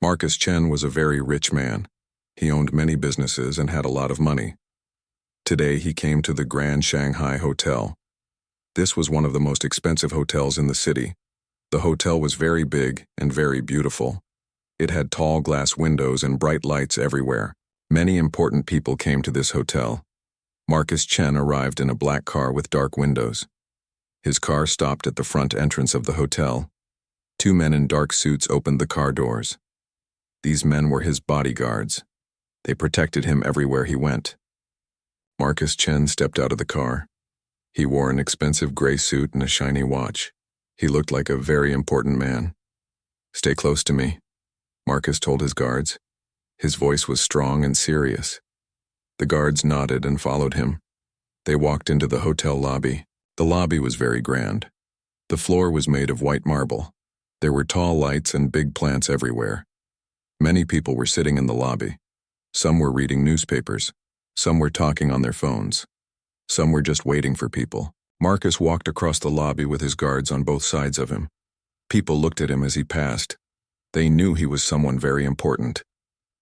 Marcus Chen was a very rich man. He owned many businesses and had a lot of money. Today he came to the Grand Shanghai Hotel. This was one of the most expensive hotels in the city. The hotel was very big and very beautiful. It had tall glass windows and bright lights everywhere. Many important people came to this hotel. Marcus Chen arrived in a black car with dark windows. His car stopped at the front entrance of the hotel. Two men in dark suits opened the car doors. These men were his bodyguards. They protected him everywhere he went. Marcus Chen stepped out of the car. He wore an expensive gray suit and a shiny watch. He looked like a very important man. "Stay close to me," Marcus told his guards. His voice was strong and serious. The guards nodded and followed him. They walked into the hotel lobby. The lobby was very grand. The floor was made of white marble. There were tall lights and big plants everywhere. Many people were sitting in the lobby. Some were reading newspapers. Some were talking on their phones. Some were just waiting for people. Marcus walked across the lobby with his guards on both sides of him. People looked at him as he passed. They knew he was someone very important.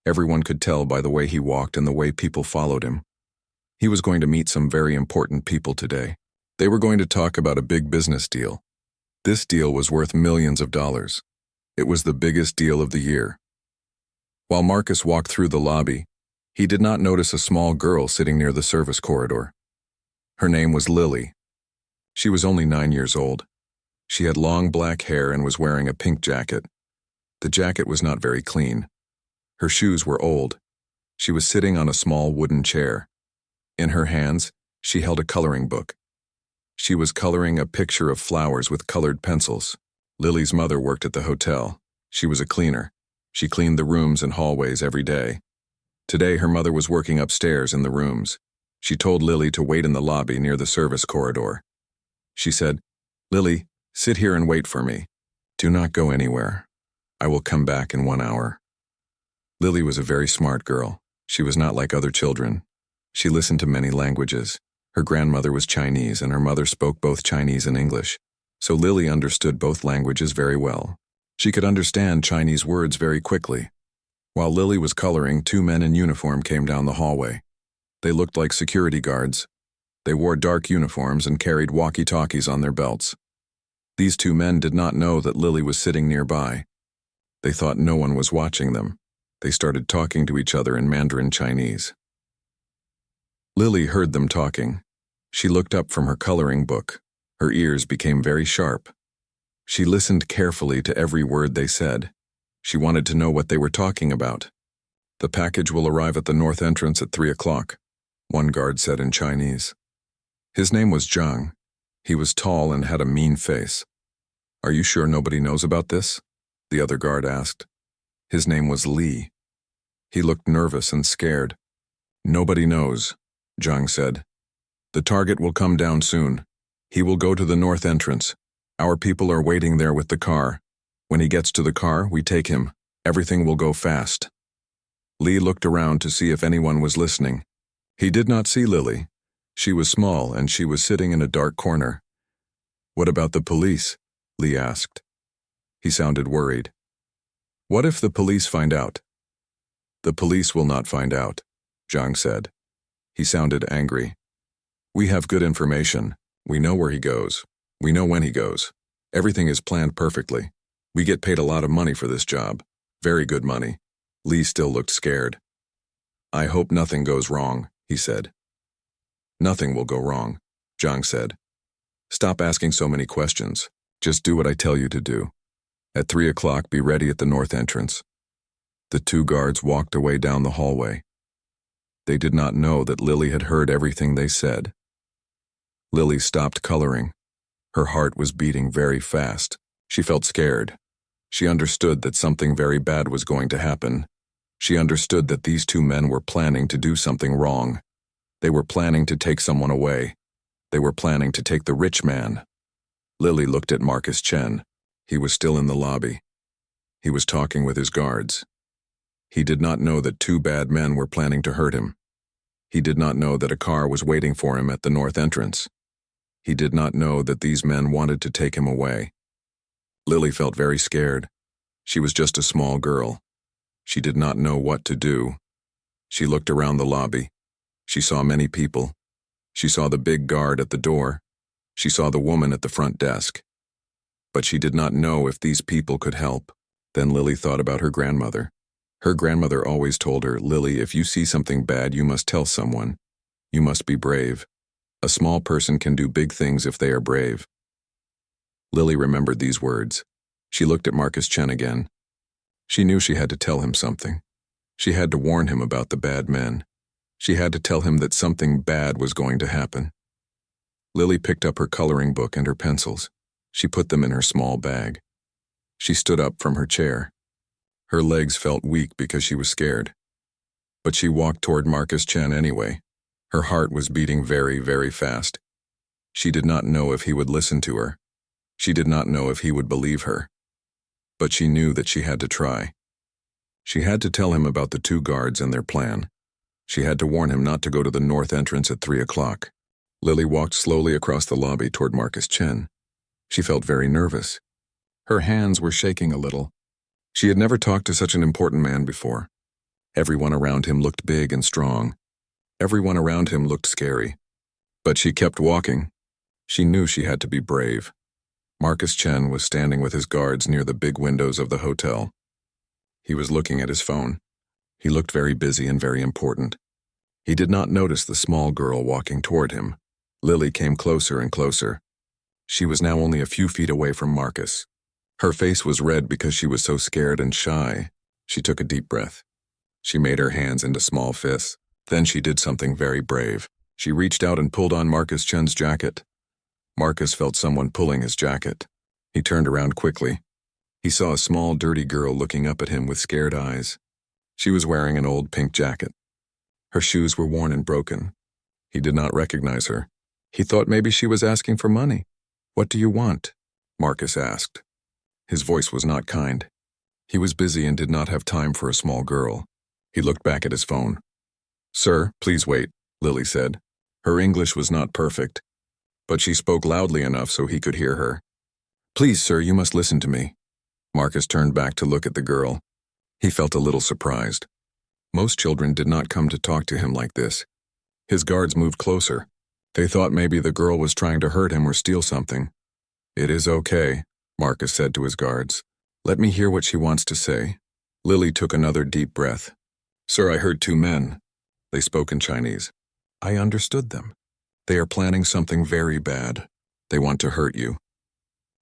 Everyone could tell by the way he walked and the way people followed him. He was going to meet some very important people today. They were going to talk about a big business deal. This deal was worth millions of dollars. It was the biggest deal of the year. While Marcus walked through the lobby, he did not notice a small girl sitting near the service corridor. Her name was Lily. She was only 9 years old. She had long black hair and was wearing a pink jacket. The jacket was not very clean. Her shoes were old. She was sitting on a small wooden chair. In her hands, she held a coloring book. She was coloring a picture of flowers with colored pencils. Lily's mother worked at the hotel. She was a cleaner. She cleaned the rooms and hallways every day. Today, her mother was working upstairs in the rooms. She told Lily to wait in the lobby near the service corridor. She said, "Lily, sit here and wait for me. Do not go anywhere. I will come back in 1 hour." Lily was a very smart girl. She was not like other children. She listened to many languages. Her grandmother was Chinese and her mother spoke both Chinese and English, so Lily understood both languages very well. She could understand Chinese words very quickly. While Lily was coloring, two men in uniform came down the hallway. They looked like security guards. They wore dark uniforms and carried walkie-talkies on their belts. These two men did not know that Lily was sitting nearby. They thought no one was watching them. They started talking to each other in Mandarin Chinese. Lily heard them talking. She looked up from her coloring book. Her ears became very sharp. She listened carefully to every word they said. She wanted to know what they were talking about. "The package will arrive at the north entrance at 3 o'clock, one guard said in Chinese. His name was Zhang. He was tall and had a mean face. "Are you sure nobody knows about this?" the other guard asked. His name was Li. He looked nervous and scared. "Nobody knows," Zhang said. "The target will come down soon. He will go to the north entrance. Our people are waiting there with the car. When he gets to the car, we take him. Everything will go fast." Li looked around to see if anyone was listening. He did not see Lily. She was small and she was sitting in a dark corner. "What about the police?" Li asked. He sounded worried. "What if the police find out?" "The police will not find out," Zhang said. He sounded angry. "We have good information. We know where he goes. We know when he goes. Everything is planned perfectly. We get paid a lot of money for this job. Very good money." Li still looked scared. "I hope nothing goes wrong," he said. "Nothing will go wrong," Zhang said. "Stop asking so many questions. Just do what I tell you to do. At 3 o'clock, be ready at the north entrance." The two guards walked away down the hallway. They did not know that Lily had heard everything they said. Lily stopped coloring. Her heart was beating very fast. She felt scared. She understood that something very bad was going to happen. She understood that these two men were planning to do something wrong. They were planning to take someone away. They were planning to take the rich man. Lily looked at Marcus Chen. He was still in the lobby. He was talking with his guards. He did not know that two bad men were planning to hurt him. He did not know that a car was waiting for him at the north entrance. He did not know that these men wanted to take him away. Lily felt very scared. She was just a small girl. She did not know what to do. She looked around the lobby. She saw many people. She saw the big guard at the door. She saw the woman at the front desk. But she did not know if these people could help. Then Lily thought about her grandmother. Her grandmother always told her, "Lily, if you see something bad, you must tell someone. You must be brave. A small person can do big things if they are brave." Lily remembered these words. She looked at Marcus Chen again. She knew she had to tell him something. She had to warn him about the bad men. She had to tell him that something bad was going to happen. Lily picked up her coloring book and her pencils. She put them in her small bag. She stood up from her chair. Her legs felt weak because she was scared. But she walked toward Marcus Chen anyway. Her heart was beating very, very fast. She did not know if he would listen to her. She did not know if he would believe her. But she knew that she had to try. She had to tell him about the 2 guards and their plan. She had to warn him not to go to the north entrance at 3 o'clock. Lily walked slowly across the lobby toward Marcus Chen. She felt very nervous. Her hands were shaking a little. She had never talked to such an important man before. Everyone around him looked big and strong. Everyone around him looked scary. But she kept walking. She knew she had to be brave. Marcus Chen was standing with his guards near the big windows of the hotel. He was looking at his phone. He looked very busy and very important. He did not notice the small girl walking toward him. Lily came closer and closer. She was now only a few feet away from Marcus. Her face was red because she was so scared and shy. She took a deep breath. She made her hands into small fists. Then she did something very brave. She reached out and pulled on Marcus Chen's jacket. Marcus felt someone pulling his jacket. He turned around quickly. He saw a small, dirty girl looking up at him with scared eyes. She was wearing an old pink jacket. Her shoes were worn and broken. He did not recognize her. He thought maybe she was asking for money. "What do you want?" Marcus asked. His voice was not kind. He was busy and did not have time for a small girl. He looked back at his phone. "Sir, please wait," Lily said. Her English was not perfect, but she spoke loudly enough so he could hear her. "Please, sir, you must listen to me." Marcus turned back to look at the girl. He felt a little surprised. Most children did not come to talk to him like this. His guards moved closer. They thought maybe the girl was trying to hurt him or steal something. "It is okay," Marcus said to his guards. "Let me hear what she wants to say." Lily took another deep breath. "Sir, I heard 2 men. They spoke in Chinese. I understood them. They are planning something very bad. They want to hurt you.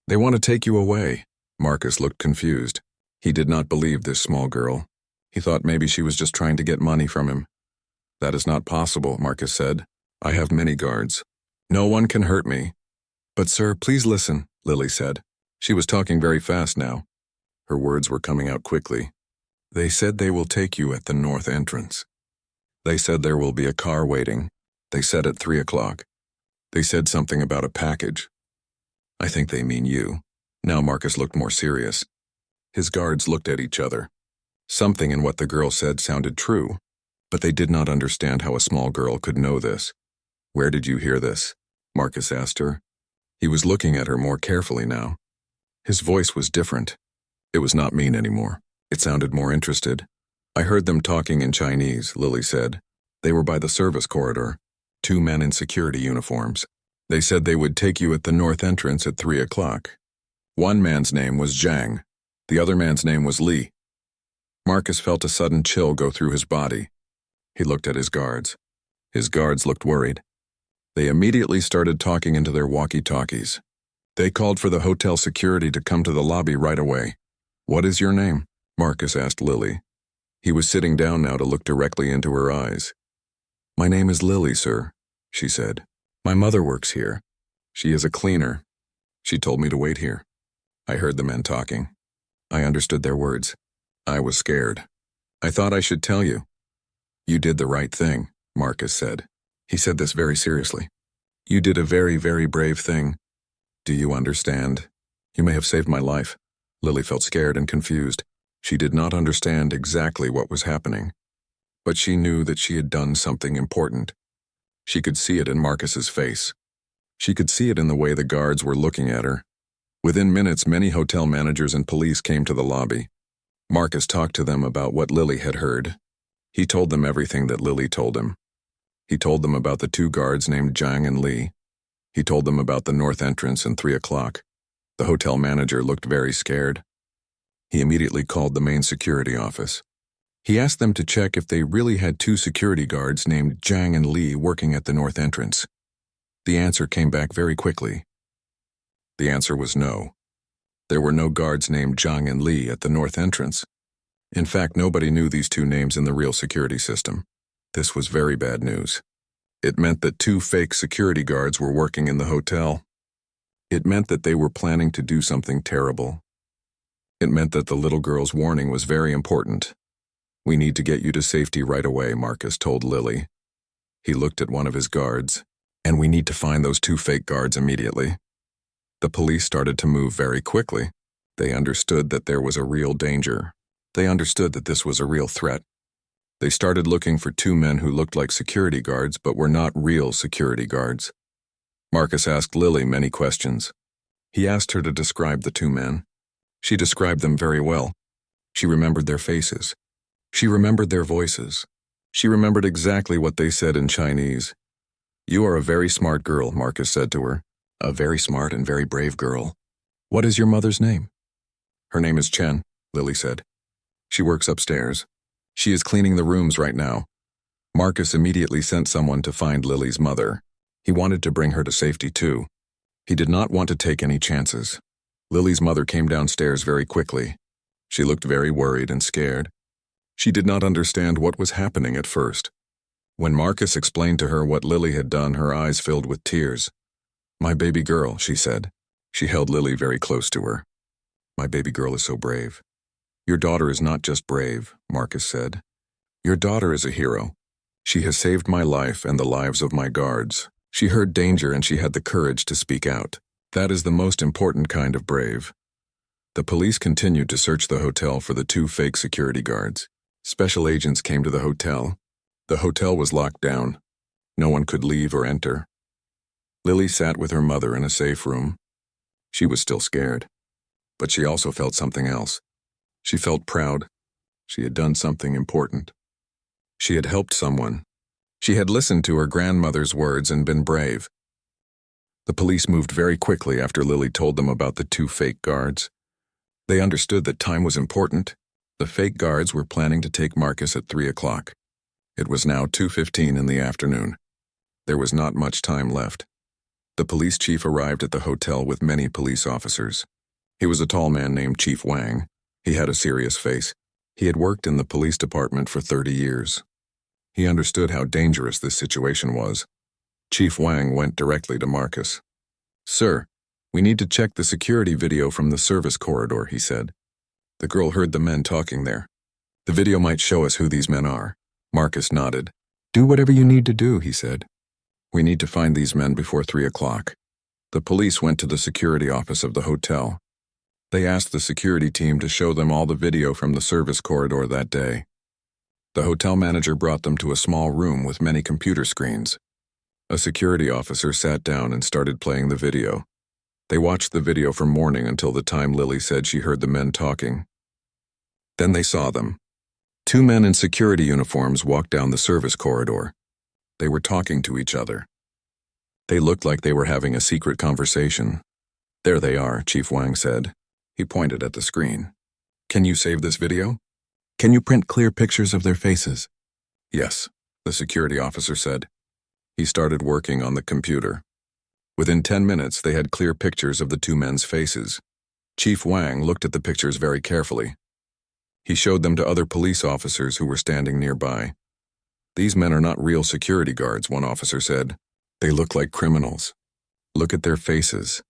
They want to take you away." Marcus looked confused. He did not believe this small girl. He thought maybe she was just trying to get money from him. "That is not possible," Marcus said. "I have many guards. No one can hurt me." "But sir, please listen," Lily said. She was talking very fast now. Her words were coming out quickly. "They said they will take you at the north entrance. They said there will be a car waiting. They said at 3 o'clock. They said something about a package. I think they mean you." Now Marcus looked more serious. His guards looked at each other. Something in what the girl said sounded true, but they did not understand how a small girl could know this. "Where did you hear this?" Marcus asked her. He was looking at her more carefully now. His voice was different. It was not mean anymore. It sounded more interested. "I heard them talking in Chinese," Lily said. "They were by the service corridor. 2 men in security uniforms. They said they would take you at the north entrance at 3 o'clock. One man's name was Zhang. The other man's name was Li." Marcus felt a sudden chill go through his body. He looked at his guards. His guards looked worried. They immediately started talking into their walkie-talkies. They called for the hotel security to come to the lobby right away. "What is your name?" Marcus asked Lily. He was sitting down now to look directly into her eyes. "My name is Lily, sir," she said. "My mother works here. She is a cleaner. She told me to wait here." I heard the men talking. I understood their words. I was scared. "I thought I should tell you." "You did the right thing," Marcus said. He said this very seriously. "You did a very, very brave thing. Do you understand? You may have saved my life." Lily felt scared and confused. She did not understand exactly what was happening, but she knew that she had done something important. She could see it in Marcus's face. She could see it in the way the guards were looking at her. Within minutes, many hotel managers and police came to the lobby. Marcus talked to them about what Lily had heard. He told them everything that Lily told him. He told them about the two guards named Zhang and Li. He told them about the north entrance and 3 o'clock. The hotel manager looked very scared. He immediately called the main security office. He asked them to check if they really had 2 security guards named Zhang and Li working at the north entrance. The answer came back very quickly. The answer was no. There were no guards named Zhang and Li at the north entrance. In fact, nobody knew these 2 names in the real security system. This was very bad news. It meant that 2 fake security guards were working in the hotel. It meant that they were planning to do something terrible. It meant that the little girl's warning was very important. "We need to get you to safety right away," Marcus told Lily. He looked at one of his guards. "And we need to find those 2 fake guards immediately." The police started to move very quickly. They understood that there was a real danger. They understood that this was a real threat. They started looking for 2 men who looked like security guards but were not real security guards. Marcus asked Lily many questions. He asked her to describe the 2 men. She described them very well. She remembered their faces. She remembered their voices. She remembered exactly what they said in Chinese. "You are a very smart girl," Marcus said to her. "A very smart and very brave girl. What is your mother's name?" "Her name is Chen," Lily said. "She works upstairs. She is cleaning the rooms right now." Marcus immediately sent someone to find Lily's mother. He wanted to bring her to safety too. He did not want to take any chances. Lily's mother came downstairs very quickly. She looked very worried and scared. She did not understand what was happening at first. When Marcus explained to her what Lily had done, her eyes filled with tears. "My baby girl," she said. She held Lily very close to her. "My baby girl is so brave." "Your daughter is not just brave," Marcus said. "Your daughter is a hero. She has saved my life and the lives of my guards. She heard danger and she had the courage to speak out. That is the most important kind of brave." The police continued to search the hotel for the 2 fake security guards. Special agents came to the hotel. The hotel was locked down. No one could leave or enter. Lily sat with her mother in a safe room. She was still scared, but she also felt something else. She felt proud. She had done something important. She had helped someone. She had listened to her grandmother's words and been brave. The police moved very quickly after Lily told them about the 2 fake guards. They understood that time was important. The fake guards were planning to take Marcus at 3 o'clock. It was now 2:15 in the afternoon. There was not much time left. The police chief arrived at the hotel with many police officers. He was a tall man named Chief Wang. He had a serious face. He had worked in the police department for 30 years. He understood how dangerous this situation was. Chief Wang went directly to Marcus. "Sir, we need to check the security video from the service corridor," he said. The girl heard the men talking there. "The video might show us who these men are." Marcus nodded. "Do whatever you need to do," he said. "We need to find these men before 3 o'clock. The police went to the security office of the hotel. They asked the security team to show them all the video from the service corridor that day. The hotel manager brought them to a small room with many computer screens. A security officer sat down and started playing the video. They watched the video from morning until the time Lily said she heard the men talking. Then they saw them. 2 men in security uniforms walked down the service corridor. They were talking to each other. They looked like they were having a secret conversation. "There they are," Chief Wang said. He pointed at the screen. "Can you save this video? Can you print clear pictures of their faces?" "Yes," the security officer said. He started working on the computer. Within 10 minutes, they had clear pictures of the 2 men's faces. Chief Wang looked at the pictures very carefully. He showed them to other police officers who were standing nearby. "These men are not real security guards," one officer said. "They look like criminals. Look at their faces.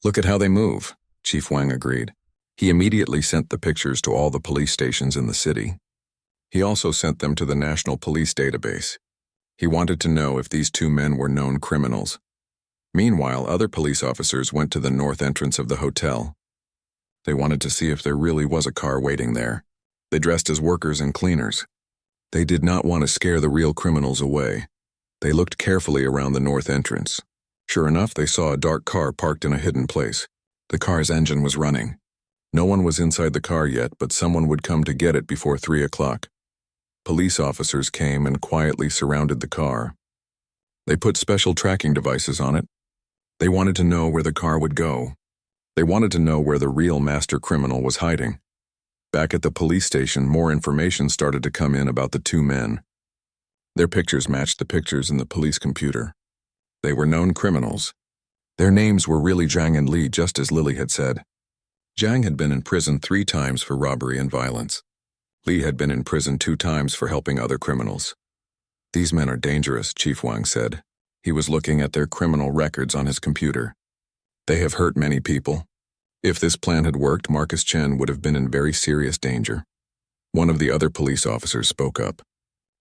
Look at how they move," Chief Wang agreed. He immediately sent the pictures to all the police stations in the city. He also sent them to the National Police Database. He wanted to know if these 2 men were known criminals. Meanwhile, other police officers went to the north entrance of the hotel. They wanted to see if there really was a car waiting there. They dressed as workers and cleaners. They did not want to scare the real criminals away. They looked carefully around the north entrance. Sure enough, they saw a dark car parked in a hidden place. The car's engine was running. No one was inside the car yet, but someone would come to get it before 3 o'clock. Police officers came and quietly surrounded the car. They put special tracking devices on it. They wanted to know where the car would go. They wanted to know where the real master criminal was hiding. Back at the police station, more information started to come in about the two men. Their pictures matched the pictures in the police computer. They were known criminals. Their names were really Zhang and Li, just as Lily had said. Zhang had been in prison 3 times for robbery and violence. Li had been in prison 2 times for helping other criminals. These men are dangerous, Chief Wang said. He was looking at their criminal records on his computer. They have hurt many people. If this plan had worked, Marcus Chen would have been in very serious danger. One of the other police officers spoke up.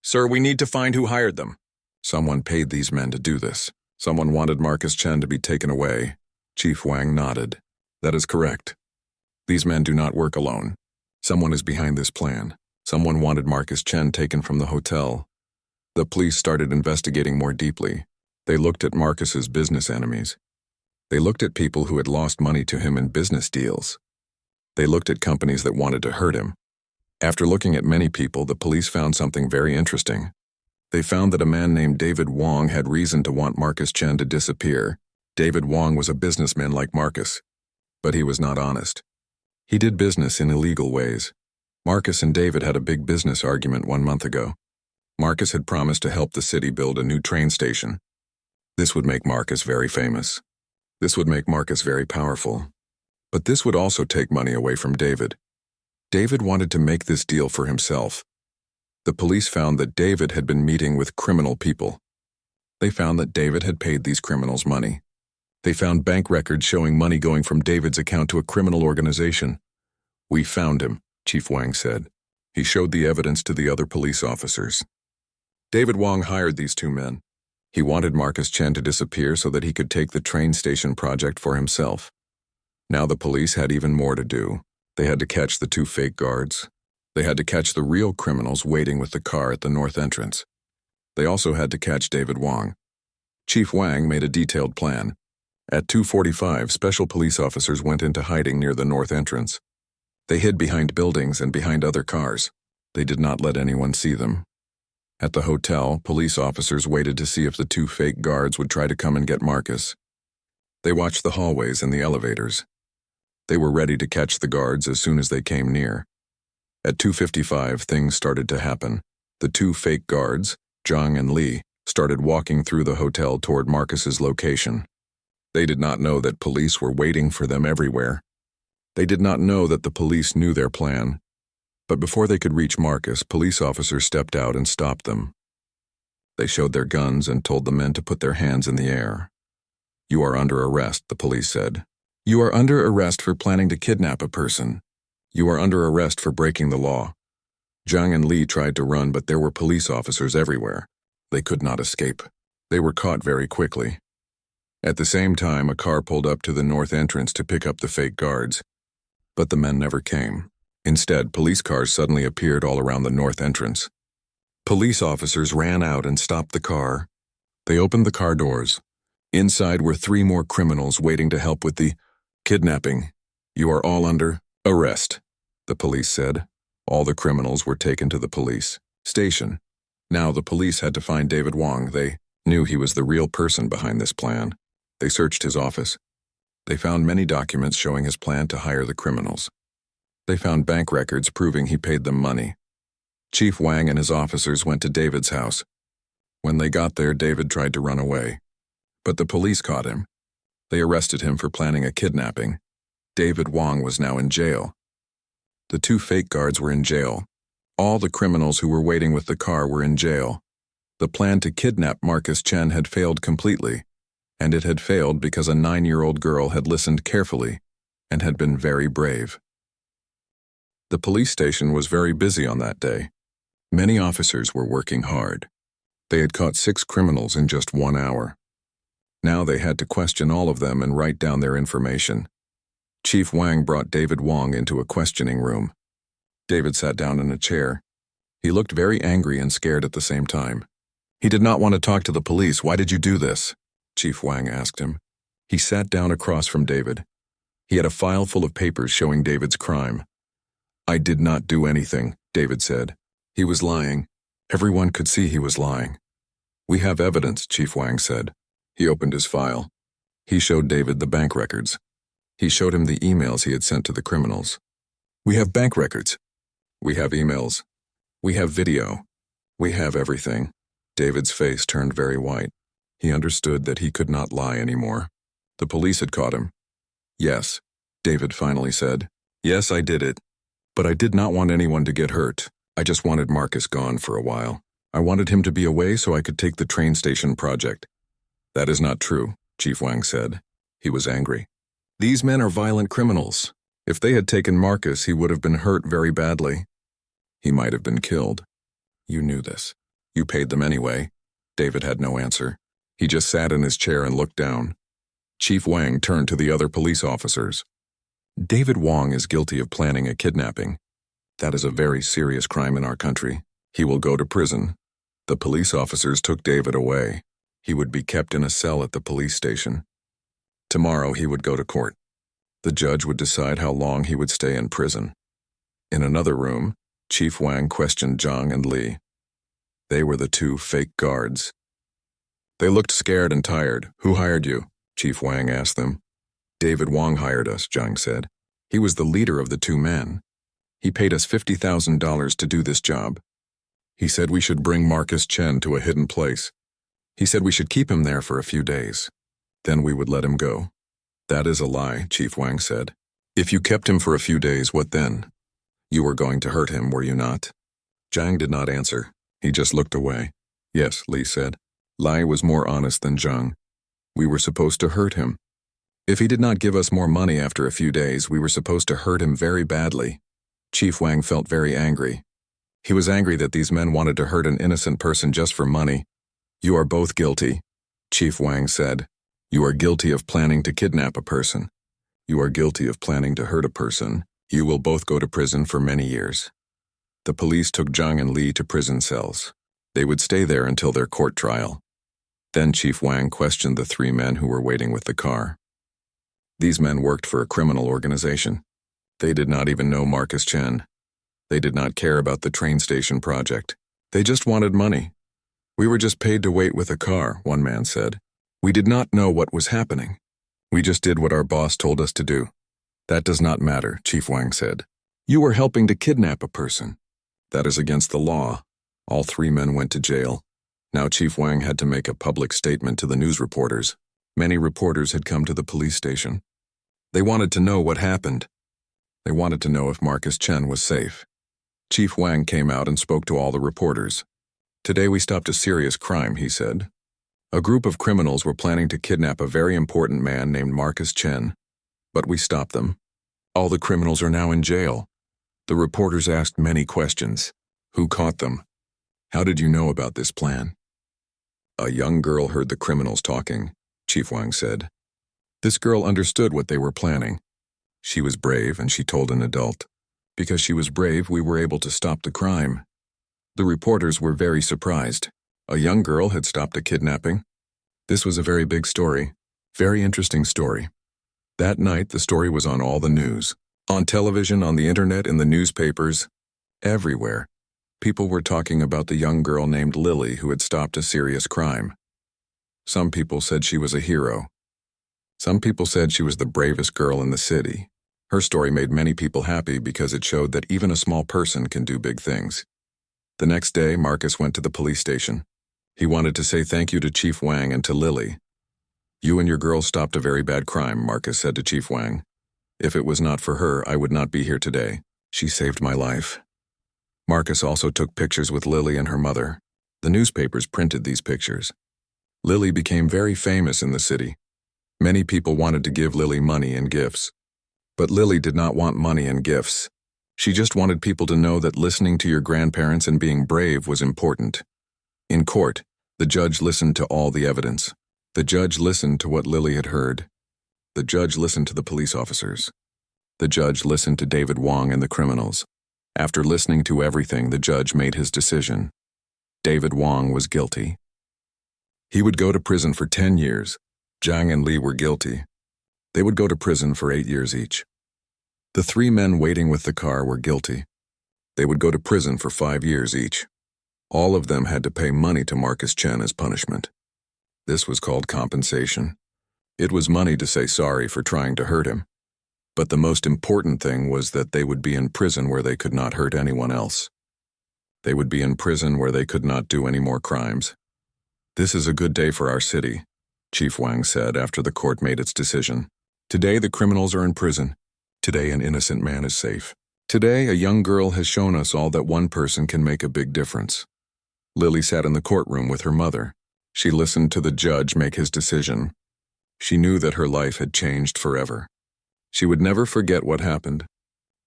"Sir, we need to find who hired them." Someone paid these men to do this. Someone wanted Marcus Chen to be taken away. Chief Wang nodded. That is correct. These men do not work alone. Someone is behind this plan. Someone wanted Marcus Chen taken from the hotel. The police started investigating more deeply. They looked at Marcus's business enemies. They looked at people who had lost money to him in business deals. They looked at companies that wanted to hurt him. After looking at many people, the police found something very interesting. They found that a man named David Wong had reason to want Marcus Chen to disappear. David Wong was a businessman like Marcus, but he was not honest. He did business in illegal ways. Marcus and David had a big business argument 1 month ago. Marcus had promised to help the city build a new train station. This would make Marcus very famous. This would make Marcus very powerful. But this would also take money away from David. David wanted to make this deal for himself. The police found that David had been meeting with criminal people. They found that David had paid these criminals money. They found bank records showing money going from David's account to a criminal organization. "We found him," Chief Wang said. He showed the evidence to the other police officers. David Wong hired these 2 men. He wanted Marcus Chen to disappear so that he could take the train station project for himself. Now the police had even more to do. They had to catch the 2 fake guards. They had to catch the real criminals waiting with the car at the north entrance. They also had to catch David Wong. Chief Wang made a detailed plan. At 2:45, special police officers went into hiding near the north entrance. They hid behind buildings and behind other cars. They did not let anyone see them. At the hotel, police officers waited to see if the 2 fake guards would try to come and get Marcus. They watched the hallways and the elevators. They were ready to catch the guards as soon as they came near. At 2:55, things started to happen. The 2 fake guards, Zhang and Li, started walking through the hotel toward Marcus's location. They did not know that police were waiting for them everywhere. They did not know that the police knew their plan. But before they could reach Marcus, police officers stepped out and stopped them. They showed their guns and told the men to put their hands in the air. "You are under arrest," the police said. "You are under arrest for planning to kidnap a person. You are under arrest for breaking the law." Zhang and Li tried to run, but there were police officers everywhere. They could not escape. They were caught very quickly. At the same time, a car pulled up to the north entrance to pick up the fake guards. But the men never came. Instead, police cars suddenly appeared all around the north entrance. Police officers ran out and stopped the car. They opened the car doors. Inside were 3 more criminals waiting to help with the kidnapping. "You are all under arrest," the police said. All the criminals were taken to the police station. Now the police had to find David Wong. They knew he was the real person behind this plan. They searched his office. They found many documents showing his plan to hire the criminals. They found bank records proving he paid them money. Chief Wang and his officers went to David's house. When they got there, David tried to run away. But the police caught him. They arrested him for planning a kidnapping. David Wong was now in jail. The 2 fake guards were in jail. All the criminals who were waiting with the car were in jail. The plan to kidnap Marcus Chen had failed completely, and it had failed because a 9-year-old girl had listened carefully and had been very brave. The police station was very busy on that day. Many officers were working hard. They had caught 6 criminals in just 1 hour. Now they had to question all of them and write down their information. Chief Wang brought David Wong into a questioning room. David sat down in a chair. He looked very angry and scared at the same time. He did not want to talk to the police. "Why did you do this?" Chief Wang asked him. He sat down across from David. He had a file full of papers showing David's crime. "I did not do anything," David said. He was lying. Everyone could see he was lying. "We have evidence," Chief Wang said. He opened his file. He showed David the bank records. He showed him the emails he had sent to the criminals. "We have bank records. We have emails. We have video. We have everything." David's face turned very white. He understood that he could not lie anymore. The police had caught him. "Yes," David finally said. "Yes, I did it. But I did not want anyone to get hurt. I just wanted Marcus gone for a while. I wanted him to be away so I could take the train station project." "That is not true," Chief Wang said. He was angry. "These men are violent criminals. If they had taken Marcus, he would have been hurt very badly. He might have been killed. You knew this. You paid them anyway." David had no answer. He just sat in his chair and looked down. Chief Wang turned to the other police officers. "David Wong is guilty of planning a kidnapping. That is a very serious crime in our country. He will go to prison." The police officers took David away. He would be kept in a cell at the police station. Tomorrow he would go to court. The judge would decide how long he would stay in prison. In another room, Chief Wang questioned Zhang and Li. They were the two fake guards. They looked scared and tired. "Who hired you?" Chief Wang asked them. "David Wong hired us," Zhang said. "He was the leader of the two men. He paid us $50,000 to do this job. He said we should bring Marcus Chen to a hidden place. He said we should keep him there for a few days. Then we would let him go." "That is a lie," Chief Wang said. "If you kept him for a few days, what then? You were going to hurt him, were you not?" Zhang did not answer. He just looked away. "Yes," Li said. Lai was more honest than Zhang. "We were supposed to hurt him. If he did not give us more money after a few days, we were supposed to hurt him very badly." Chief Wang felt very angry. He was angry that these men wanted to hurt an innocent person just for money. "You are both guilty," Chief Wang said. "You are guilty of planning to kidnap a person. You are guilty of planning to hurt a person. You will both go to prison for many years." The police took Zhang and Li to prison cells. They would stay there until their court trial. Then Chief Wang questioned the three men who were waiting with the car. These men worked for a criminal organization. They did not even know Marcus Chen. They did not care about the train station project. They just wanted money. "We were just paid to wait with a car," one man said. "We did not know what was happening. We just did what our boss told us to do." "That does not matter," Chief Wang said. "You were helping to kidnap a person. That is against the law." All three men went to jail. Now Chief Wang had to make a public statement to the news reporters. Many reporters had come to the police station. They wanted to know what happened. They wanted to know if Marcus Chen was safe. Chief Wang came out and spoke to all the reporters. "Today we stopped a serious crime," he said. "A group of criminals were planning to kidnap a very important man named Marcus Chen. But we stopped them. All the criminals are now in jail." The reporters asked many questions. "Who caught them? How did you know about this plan?" "A young girl heard the criminals talking," Chief Wang said. "This girl understood what they were planning. She was brave and she told an adult. Because she was brave, we were able to stop the crime." The reporters were very surprised. A young girl had stopped a kidnapping. This was a very big story. Very interesting story. That night, the story was on all the news. On television, on the internet, in the newspapers. Everywhere. People were talking about the young girl named Lily who had stopped a serious crime. Some people said she was a hero. Some people said she was the bravest girl in the city. Her story made many people happy because it showed that even a small person can do big things. The next day, Marcus went to the police station. He wanted to say thank you to Chief Wang and to Lily. "You and your girl stopped a very bad crime," Marcus said to Chief Wang. "If it was not for her, I would not be here today. She saved my life." Marcus also took pictures with Lily and her mother. The newspapers printed these pictures. Lily became very famous in the city. Many people wanted to give Lily money and gifts. But Lily did not want money and gifts. She just wanted people to know that listening to your grandparents and being brave was important. In court, the judge listened to all the evidence. The judge listened to what Lily had heard. The judge listened to the police officers. The judge listened to David Wong and the criminals. After listening to everything, the judge made his decision. David Wong was guilty. He would go to prison for 10 years. Zhang and Li were guilty. They would go to prison for 8 years each. The 3 men waiting with the car were guilty. They would go to prison for 5 years each. All of them had to pay money to Marcus Chen as punishment. This was called compensation. It was money to say sorry for trying to hurt him. But the most important thing was that they would be in prison where they could not hurt anyone else. They would be in prison where they could not do any more crimes. "This is a good day for our city," Chief Wang said after the court made its decision. "Today the criminals are in prison. Today an innocent man is safe. Today a young girl has shown us all that one person can make a big difference." Lily sat in the courtroom with her mother. She listened to the judge make his decision. She knew that her life had changed forever. She would never forget what happened.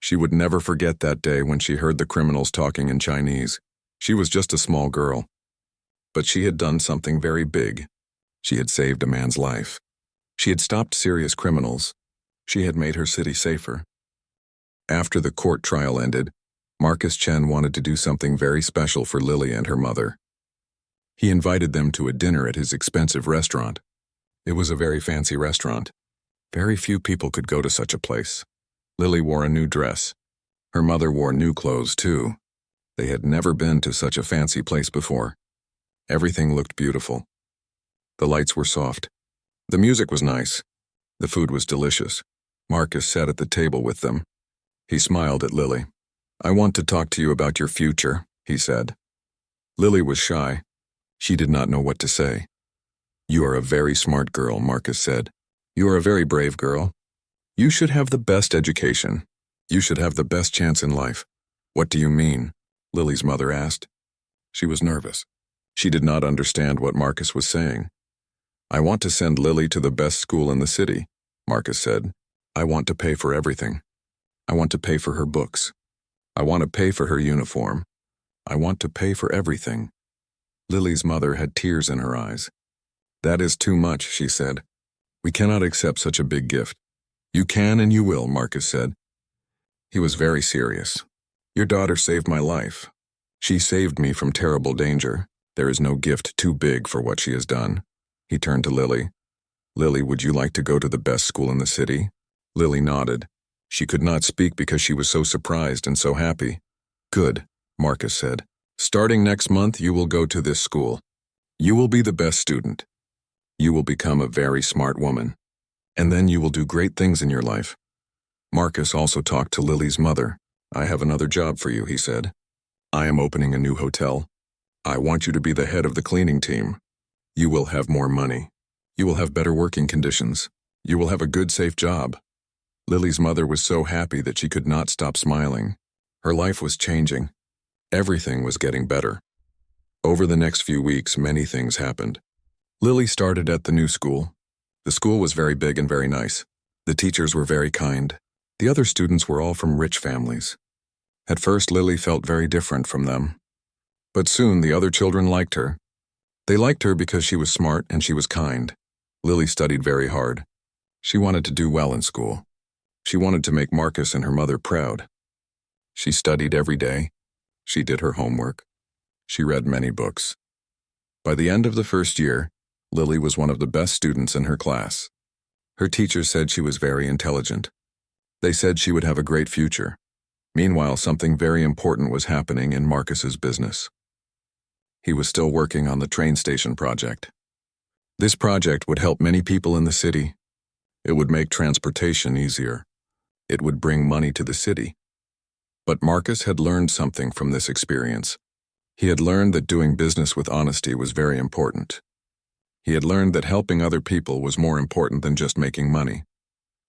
She would never forget that day when she heard the criminals talking in Chinese. She was just a small girl. But she had done something very big. She had saved a man's life. She had stopped serious criminals. She had made her city safer. After the court trial ended, Marcus Chen wanted to do something very special for Lily and her mother. He invited them to a dinner at his expensive restaurant. It was a very fancy restaurant. Very few people could go to such a place. Lily wore a new dress. Her mother wore new clothes too. They had never been to such a fancy place before. Everything looked beautiful. The lights were soft. The music was nice. The food was delicious. Marcus sat at the table with them. He smiled at Lily. "I want to talk to you about your future," he said. Lily was shy. She did not know what to say. "You are a very smart girl," Marcus said. "You are a very brave girl. You should have the best education. You should have the best chance in life." "What do you mean?" Lily's mother asked. She was nervous. She did not understand what Marcus was saying. "I want to send Lily to the best school in the city," Marcus said. "I want to pay for everything. I want to pay for her books. I want to pay for her uniform. I want to pay for everything." Lily's mother had tears in her eyes. "That is too much," she said. "We cannot accept such a big gift." "You can and you will," Marcus said. He was very serious. "Your daughter saved my life. She saved me from terrible danger. There is no gift too big for what she has done." He turned to Lily. "Lily, would you like to go to the best school in the city?" Lily nodded. She could not speak because she was so surprised and so happy. "Good," Marcus said. "Starting next month, you will go to this school. You will be the best student. You will become a very smart woman. And then you will do great things in your life." Marcus also talked to Lily's mother. "I have another job for you," he said. "I am opening a new hotel. I want you to be the head of the cleaning team. You will have more money. You will have better working conditions. You will have a good, safe job." Lily's mother was so happy that she could not stop smiling. Her life was changing. Everything was getting better. Over the next few weeks, many things happened. Lily started at the new school. The school was very big and very nice. The teachers were very kind. The other students were all from rich families. At first, Lily felt very different from them. But soon, the other children liked her. They liked her because she was smart and she was kind. Lily studied very hard. She wanted to do well in school. She wanted to make Marcus and her mother proud. She studied every day. She did her homework. She read many books. By the end of the first year, Lily was one of the best students in her class. Her teachers said she was very intelligent. They said she would have a great future. Meanwhile, something very important was happening in Marcus's business. He was still working on the train station project. This project would help many people in the city. It would make transportation easier. It would bring money to the city. But Marcus had learned something from this experience. He had learned that doing business with honesty was very important. He had learned that helping other people was more important than just making money.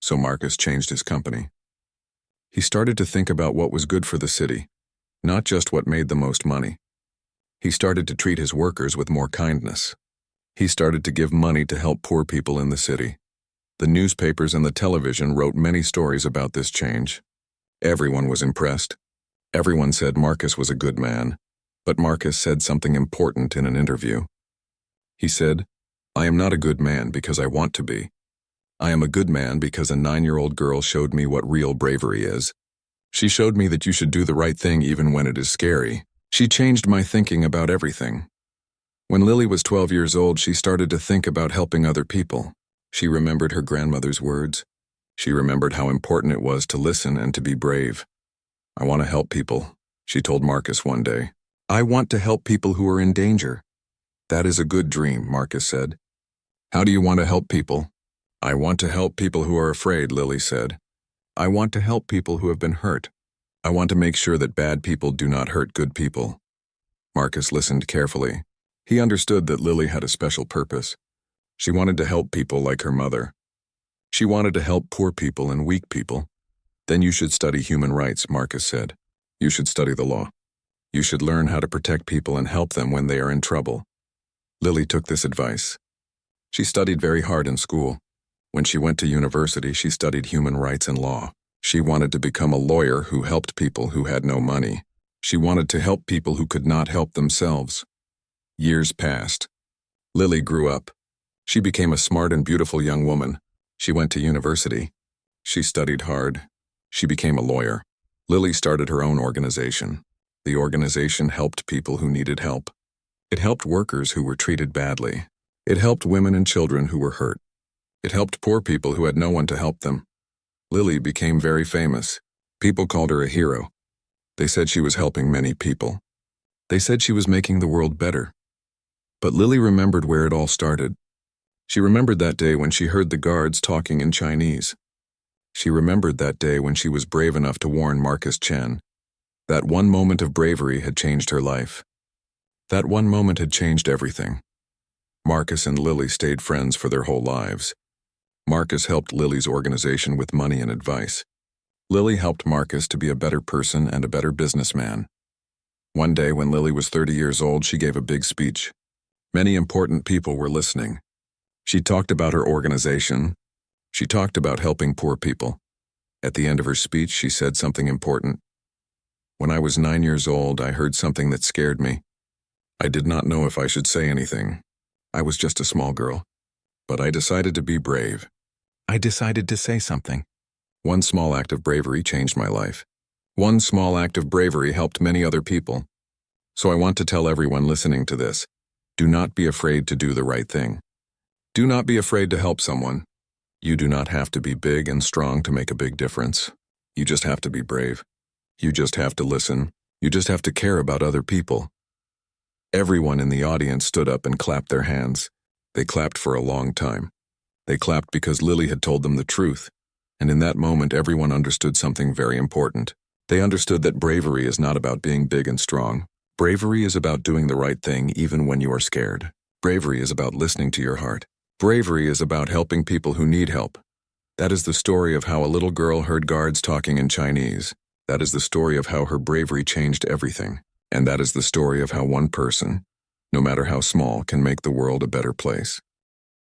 So Marcus changed his company. He started to think about what was good for the city, not just what made the most money. He started to treat his workers with more kindness. He started to give money to help poor people in the city. The newspapers and the television wrote many stories about this change. Everyone was impressed. Everyone said Marcus was a good man, but Marcus said something important in an interview. He said, "I am not a good man because I want to be. I am a good man because a 9-year-old girl showed me what real bravery is. She showed me that you should do the right thing even when it is scary. She changed my thinking about everything." When Lily was 12 years old, she started to think about helping other people. She remembered her grandmother's words, She remembered how important it was to listen and to be brave. "I want to help people," she told Marcus one day. "I want to help people who are in danger." "That is a good dream," Marcus said. "How do you want to help people?" "I want to help people who are afraid," Lily said. "I want to help people who have been hurt. I want to make sure that bad people do not hurt good people." Marcus listened carefully. He understood that Lily had a special purpose. She wanted to help people like her mother. She wanted to help poor people and weak people. "Then you should study human rights," Marcus said. "You should study the law. You should learn how to protect people and help them when they are in trouble." Lily took this advice. She studied very hard in school. When she went to university, she studied human rights and law. She wanted to become a lawyer who helped people who had no money. She wanted to help people who could not help themselves. Years passed. Lily grew up. She became a smart and beautiful young woman. She went to university. She studied hard. She became a lawyer. Lily started her own organization. The organization helped people who needed help. It helped workers who were treated badly. It helped women and children who were hurt. It helped poor people who had no one to help them. Lily became very famous. People called her a hero. They said she was helping many people. They said she was making the world better. But Lily remembered where it all started. She remembered that day when she heard the guards talking in Chinese. She remembered that day when she was brave enough to warn Marcus Chen. That one moment of bravery had changed her life. That one moment had changed everything. Marcus and Lily stayed friends for their whole lives. Marcus helped Lily's organization with money and advice. Lily helped Marcus to be a better person and a better businessman. One day when Lily was 30 years old, she gave a big speech. Many important people were listening. She talked about her organization. She talked about helping poor people. At the end of her speech, she said something important. "When I was 9 years old, I heard something that scared me. I did not know if I should say anything. I was just a small girl. But I decided to be brave. I decided to say something. One small act of bravery changed my life. One small act of bravery helped many other people. So I want to tell everyone listening to this, do not be afraid to do the right thing. Do not be afraid to help someone. You do not have to be big and strong to make a big difference. You just have to be brave. You just have to listen. You just have to care about other people." Everyone in the audience stood up and clapped their hands. They clapped for a long time. They clapped because Lily had told them the truth. And in that moment, everyone understood something very important. They understood that bravery is not about being big and strong. Bravery is about doing the right thing even when you are scared. Bravery is about listening to your heart. Bravery is about helping people who need help. That is the story of how a little girl heard guards talking in Chinese. That is the story of how her bravery changed everything. And that is the story of how one person, no matter how small, can make the world a better place.